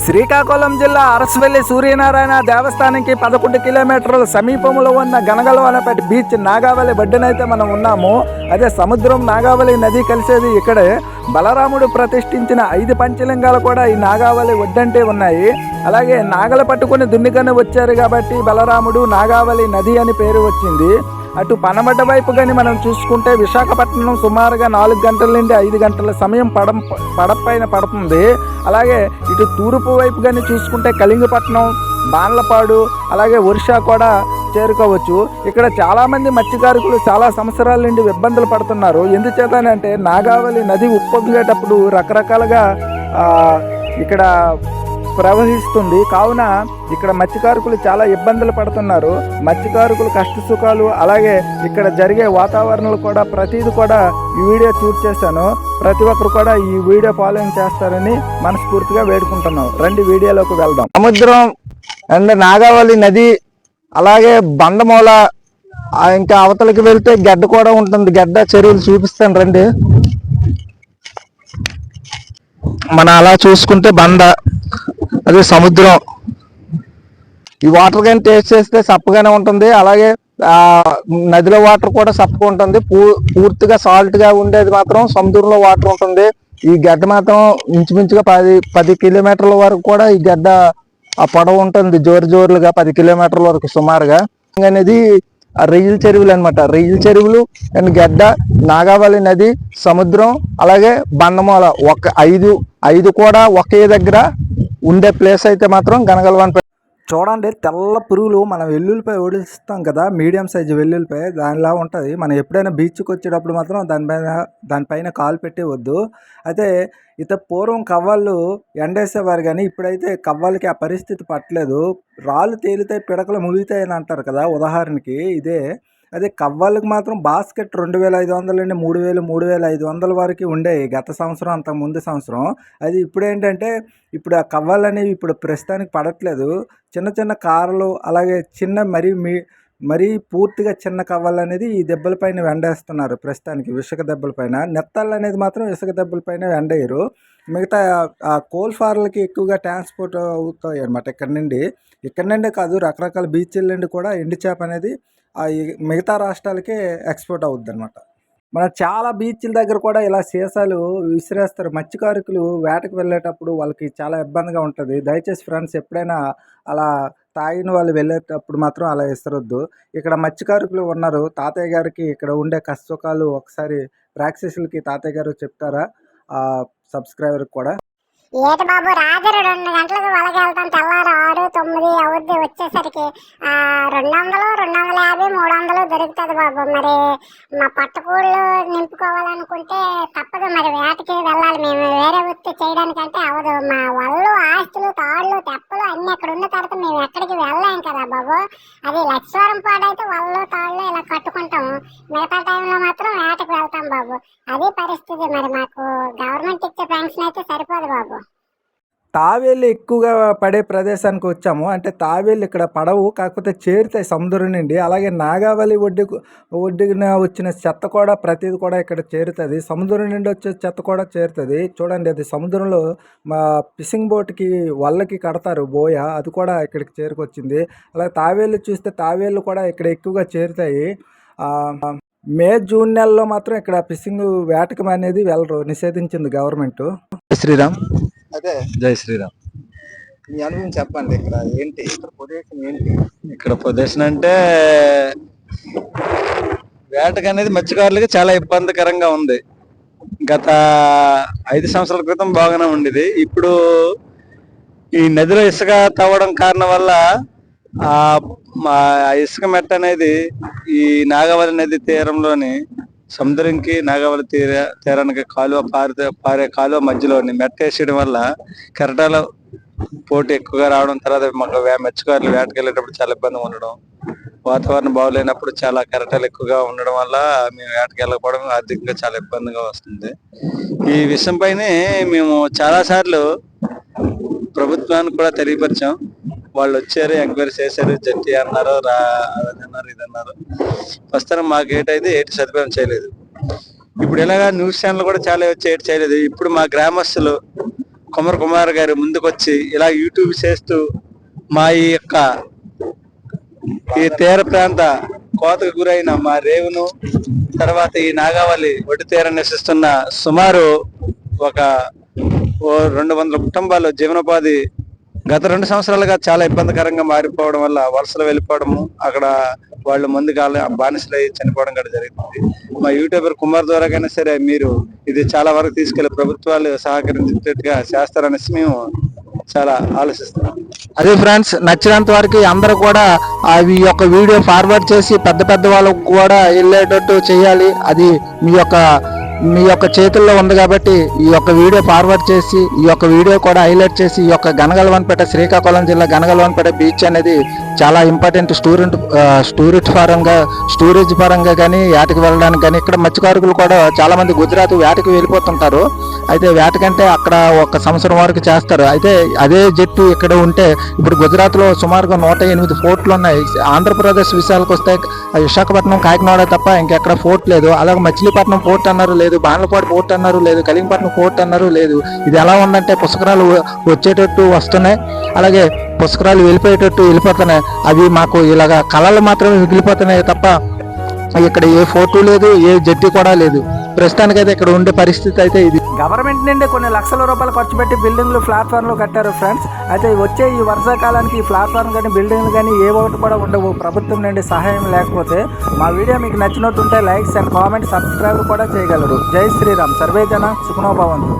శ్రీకాకుళం జిల్లా అరసవెల్లి సూర్యనారాయణ దేవస్థానానికి 11 కిలోమీటర్ల సమీపంలో ఉన్న గనగలవనపేట బీచ్ నాగావళి ఒడ్డునైతే మనం ఉన్నాము. అదే సముద్రం నాగావళి నది కలిసేది ఇక్కడే. బలరాముడు ప్రతిష్ఠించిన 5 పంచలింగాలు కూడా ఈ నాగావళి ఒడ్డంటే ఉన్నాయి. అలాగే నాగలు పట్టుకుని దున్నికని వచ్చారు కాబట్టి బలరాముడు నాగావళి నది అని పేరు వచ్చింది. అటు పనమట వైపు కానీ మనం చూసుకుంటే విశాఖపట్నం సుమారుగా 4 గంటల నుండి 5 గంటల సమయం పడపైన పడుతుంది. అలాగే ఇటు తూర్పు వైపు కానీ చూసుకుంటే కళింగపట్నం, బాన్లపాడు, అలాగే ఒరిస్సా కూడా చేరుకోవచ్చు. ఇక్కడ చాలామంది మత్స్యకారులు చాలా సంవత్సరాల నుండి ఇబ్బందులు పడుతున్నారు. ఎందుచేతనంటే నాగావళి నది ఉప్పొంగేటప్పుడు రకరకాలుగా ఇక్కడ ప్రవహిస్తుంది. కావున ఇక్కడ మత్స్యకారులు చాలా ఇబ్బందులు పడుతున్నారు. మత్స్యకారులు కష్ట సుఖాలు, అలాగే ఇక్కడ జరిగే వాతావరణాలు కూడా ప్రతిదీ కూడా ఈ వీడియో షూట్ చేశాను. ప్రతి ఒక్కరు కూడా ఈ వీడియో ఫాలోయింగ్ చేస్తారని మనస్ఫూర్తిగా వేడుకుంటున్నాం. రండి వీడియోలోకి వెళ్దాం. సముద్రం అండ్ నాగావళి నది, అలాగే బండమూల, ఇంకా అవతలకి వెళ్తే గడ్డ కూడా ఉంటుంది. గడ్డ చెరువులు చూపిస్తాను రండి. మన అలా చూసుకుంటే బండ, అదే సముద్రం. ఈ వాటర్ కానీ టేస్ట్ చేస్తే సప్పగానే ఉంటుంది. అలాగే నదిలో వాటర్ కూడా సప్పగా ఉంటుంది. పూర్తిగా సాల్ట్ గా ఉండేది మాత్రం సముద్రంలో వాటర్ ఉంటుంది. ఈ గడ్డ మాత్రం ఇంచుమించుగా 10 కిలోమీటర్ల వరకు కూడా ఈ గడ్డ ఆ పొడవు ఉంటుంది. జోరుగా 10 కిలోమీటర్ల వరకు సుమారుగా అనేది రొయ్యల చెరువులు అనమాట. రొయ్యల చెరువులు అండ్ గడ్డ, నాగావళి నది, సముద్రం, అలాగే బండమూల, ఒక ఐదు కూడా ఒకే దగ్గర ఉండే ప్లేస్ అయితే మాత్రం గనగలవనపేట. చూడండి, తెల్ల పురుగులు మనం వెల్లుల్లిపాయ ఓడిస్తాం కదా, మీడియం సైజు వెల్లుల్లిపాయ దానిలా ఉంటుంది. మనం ఎప్పుడైనా బీచ్కి వచ్చేటప్పుడు మాత్రం దానిపైన కాలు పెట్టేవద్దు. అయితే పూర్వం కవ్వాళ్ళు ఎండేసేవారు, కానీ ఇప్పుడైతే కవ్వాలకి ఆ పరిస్థితి పట్టలేదు. రాళ్ళు తేలితాయి, పిడకలు ములుగుతాయి అని అంటారు కదా, ఉదాహరణకి ఇదే. అదే కవ్వాళ్ళకి మాత్రం బాస్కెట్ 2500 నుండి 3000, 3500 వరకు ఉండేవి గత సంవత్సరం, అంతకు ముందు సంవత్సరం. అది ఇప్పుడు ఏంటంటే ఇప్పుడు ఆ కవ్వాలు అనేవి ఇప్పుడు ప్రస్తుతానికి పడట్లేదు. చిన్న కార్లు, అలాగే చిన్న మరీ పూర్తిగా చిన్న కవ్వాలు అనేది ఈ దెబ్బలపైన వెండేస్తున్నారు ప్రస్తుతానికి. ఇసుక దెబ్బలపైన, నెత్తాళ్ళు అనేది మాత్రం ఇసుక దెబ్బలపైన వెండేయరు. మిగతా ఆ కోల్ ఫార్లకి ఎక్కువగా ట్రాన్స్పోర్ట్ అవుతాయి అన్నమాట. ఇక్కడ నుండే కాదు, రకరకాల బీచ్ల నుండి కూడా ఎండు చేప అనేది మిగతా రాష్ట్రాలకే ఎక్స్పోర్ట్ అవుద్ది అనమాట. మన చాలా బీచ్ల దగ్గర కూడా ఇలా సీసాలు విసిరేస్తారు. మత్స్యకారులు వేటకు వెళ్ళేటప్పుడు వాళ్ళకి చాలా ఇబ్బందిగా ఉంటుంది. దయచేసి ఫ్రెండ్స్, ఎప్పుడైనా అలా తాగిన వాళ్ళు వెళ్ళేటప్పుడు మాత్రం అలా విసరొద్దు. ఇక్కడ మత్స్యకారులు ఉన్నారు. తాతయ్య గారికి ఇక్కడ ఉండే కష్టసుఖాలు ఒకసారి ప్రేక్షకులకి తాతయ్య గారు చెప్తారా, సబ్స్క్రైబర్కి కూడా? ఏటి బాబు, రాత్రి 2 గంటలకు వలకి వెళ్తాం, తెల్లారు 6, 9 అవుద్ది. వచ్చేసరికి 200, 250, 300 దొరుకుతుంది బాబు. మరి మా పట్టుకూళ్ళు నింపుకోవాలనుకుంటే తప్పదు, మరి వేటకి వెళ్ళాలి. మేము వేరే వృత్తి చేయడానికంటే అవదు. మా వల్లు, ఆస్తులు, తాళ్ళు, తెప్పలు అన్ని అక్కడ ఉన్న తర్వాత మేము ఎక్కడికి వెళ్ళాం కదా బాబు. అది లక్ష్మీవరం పాడైతే వల్లు, తాళ్ళు ఇలా కట్టుకుంటాము. మిగతా టైంలో మాత్రం వేటకు వెళ్తాం బాబు. అది పరిస్థితి. మరి మాకు గవర్నమెంట్ ఇచ్చే పెన్షన్ అయితే సరిపోదు బాబు. తావేళ్ళు ఎక్కువగా పడే ప్రదేశానికి వచ్చాము. అంటే తావేళ్ళు ఇక్కడ పడవు, కాకపోతే చేరుతాయి సముద్రం నుండి. అలాగే నాగావళి ఒడ్డున వచ్చిన చెత్త కూడా ప్రతిది కూడా ఇక్కడ చేరుతుంది. సముద్రం నుండి వచ్చే చెత్త కూడా చేరుతుంది. చూడండి, అది సముద్రంలో మా ఫిషింగ్ బోట్కి వల్లకి కడతారు బోయ, అది కూడా ఇక్కడికి చేరుకొచ్చింది. అలాగే తావేళ్ళు చూస్తే తావేళ్ళు కూడా ఇక్కడ ఎక్కువగా చేరుతాయి. మే, జూన్ నెలలో మాత్రం ఇక్కడ ఫిషింగ్ వేటకం అనేది వెళ్ళరు, నిషేధించింది గవర్నమెంట్. శ్రీరామ్, అదే జై శ్రీరామ్. మీ అనుభవం చెప్పండి. ఇక్కడ ఏంటి, ఇక్కడ పొజిషన్ ఏంటి? ఇక్కడ పొజిషన్ అంటే వేటకు అనేది మత్స్యకారులకి చాలా ఇబ్బందికరంగా ఉంది. గత 5 సంవత్సరాల క్రితం బాగానే ఉండేది. ఇప్పుడు ఈ నదిలో ఇసుక తవ్వడం కారణం వల్ల ఆ ఇసుక మెట్ట అనేది ఈ నాగావళి నది తీరంలోని సముద్రంకి నాగావళి తీరానికి పారే కాలువ మధ్యలోని మెట్టేసేయడం వల్ల కెరటాల పోటీ ఎక్కువగా రావడం, తర్వాత మాకు మత్స్యకారులు వేటకి వెళ్ళేటప్పుడు చాలా ఇబ్బంది ఉండడం, వాతావరణం బాగోలేనప్పుడు చాలా కెరటాలు ఎక్కువగా ఉండడం వల్ల మేము వేటకి వెళ్ళకపోవడం ఆర్థికంగా చాలా ఇబ్బందిగా వస్తుంది. ఈ విషయం పైనే మేము చాలా సార్లు ప్రభుత్వానికి కూడా తెలియపరిచాం. వాళ్ళు వచ్చారు, ఎంక్వైరీ చేశారు, జట్టి అన్నారు, అదన్నారు, ఇదన్నారు. ప్రస్తుతం మాకు ఏటైతే సదుపాయం చేయలేదు. ఇప్పుడు ఇలాగా న్యూస్ ఛానల్ కూడా చాలా వచ్చి చేయలేదు. ఇప్పుడు మా గ్రామస్తులు కుమార్ గారు ముందుకొచ్చి ఇలా యూట్యూబ్ చేస్తూ మా ఈ తీర ప్రాంత కోతకు గురైన మా రేవును, తర్వాత ఈ నాగావళి ఒడ్డు తీర నివసిస్తున్న సుమారు ఒక 200 కుటుంబాలు జీవనోపాధి గత 2 సంవత్సరాలుగా చాలా ఇబ్బందికరంగా మారిపోవడం వల్ల వలసలు వెళ్ళిపోవడము, అక్కడ వాళ్ళు ముందు బానిసలై చనిపోవడం కూడా జరుగుతుంది. మా యూట్యూబర్ కుమార్ ద్వారాగానే సరే మీరు ఇది చాలా వరకు తీసుకెళ్లి ప్రభుత్వాలు సహకరించేట్టుగా చేస్తారనేసి మేము చాలా ఆలోచిస్తున్నాం. అదే ఫ్రెండ్స్, నచ్చినంత వరకు అందరూ కూడా ఈ యొక్క వీడియో ఫార్వర్డ్ చేసి పెద్ద వాళ్ళకు కూడా వెళ్ళేటట్టు చేయాలి. అది మీ యొక్క చేతుల్లో ఉంది కాబట్టి ఈ యొక్క వీడియో ఫార్వర్డ్ చేసి ఈ యొక్క వీడియో కూడా హైలైట్ చేసి ఈ యొక్క గనగలవన్పేట, శ్రీకాకుళం జిల్లా గనగలవన్పేట బీచ్ అనేది చాలా ఇంపార్టెంట్ స్టోరేజ్ పరంగా కానీ వేటకి వెళ్ళడానికి కానీ. ఇక్కడ మత్స్యకారులు కూడా చాలా మంది గుజరాత్ వేటకి వెళ్ళిపోతుంటారు. అయితే వేటకంటే అక్కడ 1 సంవత్సరం వరకు చేస్తారు. అయితే అదే జట్టు ఇక్కడ ఉంటే ఇప్పుడు గుజరాత్లో సుమారుగా 108 ఫోర్ట్లు ఉన్నాయి. ఆంధ్రప్రదేశ్ విషయాలకు వస్తే విశాఖపట్నం, కాకినాడ తప్ప ఇంకెక్కడ ఫోర్ట్ లేదు. అలాగే మచిలీపట్నం ఫోర్ట్ అన్నారు లేదు, బాన్లపాడు ఫోర్ట్ అన్నారు లేదు, కలింగపట్నం ఫోర్ట్ అన్నారు లేదు. ఇది ఎలా ఉందంటే పుష్కరాలు వచ్చేటట్టు వస్తున్నాయి, అలాగే పుష్కరాలు వెళ్ళిపోతున్నాయి. అవి మాకు ఇలాగా కళలు మాత్రమే మిగిలిపోతున్నాయి తప్ప ఇక్కడ ఏ ఫోటో లేదు, ఏ జడ్డి కూడా లేదు. ప్రస్తుతానికైతే ఇక్కడ ఉండే పరిస్థితి అయితే ఇది. గవర్నమెంట్ నుండి కొన్ని లక్షల రూపాయలు ఖర్చు పెట్టి బిల్డింగ్లు, ప్లాట్ఫామ్లు కట్టారు ఫ్రెండ్స్. అయితే వచ్చే ఈ వర్షాకాలానికి ఈ ప్లాట్ఫామ్ కానీ, బిల్డింగ్లు కానీ ఏ ఒకటి కూడా ఉండవు ప్రభుత్వం నుండి సహాయం లేకపోతే. మా వీడియో మీకు నచ్చినట్టుంటే లైక్స్ అండ్ కామెంట్, సబ్స్క్రైబ్ కూడా చేయగలరు. జై శ్రీరామ్. సర్వే జన సుఖనో భవంతు.